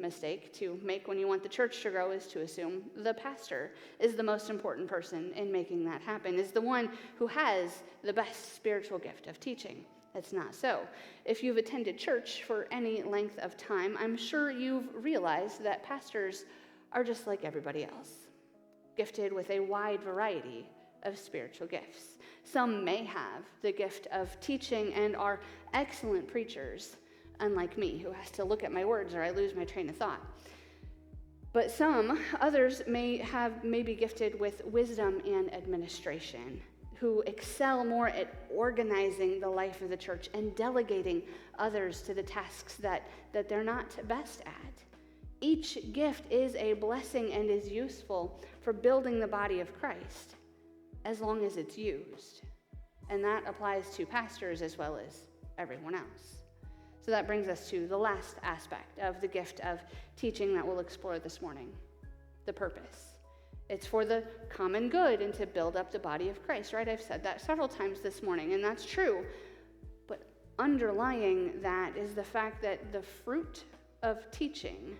mistake to make when you want the church to grow is to assume the pastor is the most important person in making that happen, is the one who has the best spiritual gift of teaching. It's not so. If you've attended church for any length of time, I'm sure you've realized that pastors are just like everybody else, gifted with a wide variety of spiritual gifts. Some may have the gift of teaching and are excellent preachers, unlike me, who has to look at my words or I lose my train of thought. But others may be gifted with wisdom and administration, who excel more at organizing the life of the church and delegating others to the tasks that they're not best at. Each gift is a blessing and is useful for building the body of Christ, as long as it's used. And that applies to pastors as well as everyone else. So that brings us to the last aspect of the gift of teaching that we'll explore this morning, the purpose. It's for the common good and to build up the body of Christ, right? I've said that several times this morning, and that's true. But underlying that is the fact that the fruit of teaching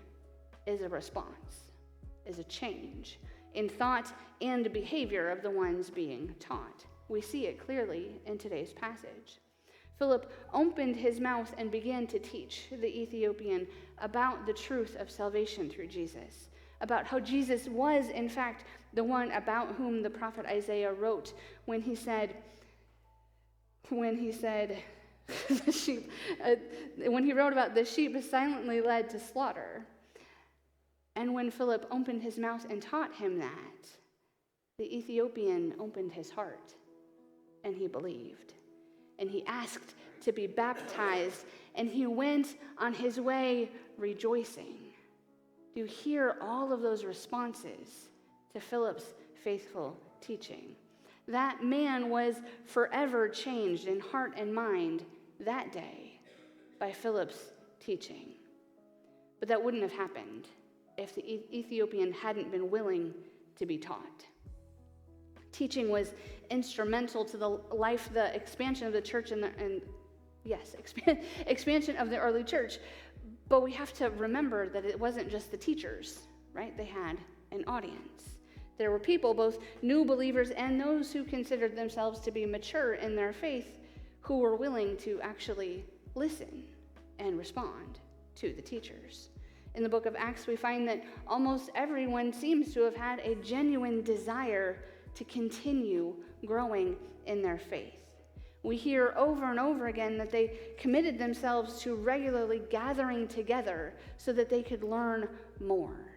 is a response, is a change in thought and behavior of the ones being taught. We see it clearly in today's passage. Philip opened his mouth and began to teach the Ethiopian about the truth of salvation through Jesus, about how Jesus was, in fact, the one about whom the prophet Isaiah wrote when he said, when he wrote about the sheep silently led to slaughter. And when Philip opened his mouth and taught him that, the Ethiopian opened his heart and he believed. And he asked to be baptized, and he went on his way rejoicing. Do you hear all of those responses to Philip's faithful teaching? That man was forever changed in heart and mind that day by Philip's teaching. But that wouldn't have happened if the Ethiopian hadn't been willing to be taught. Teaching was instrumental to the life, the expansion of the church, expansion of the early church. But we have to remember that it wasn't just the teachers, right? They had an audience. There were people, both new believers and those who considered themselves to be mature in their faith, who were willing to actually listen and respond to the teachers. In the book of Acts, we find that almost everyone seems to have had a genuine desire to continue growing in their faith. We hear over and over again that they committed themselves to regularly gathering together so that they could learn more.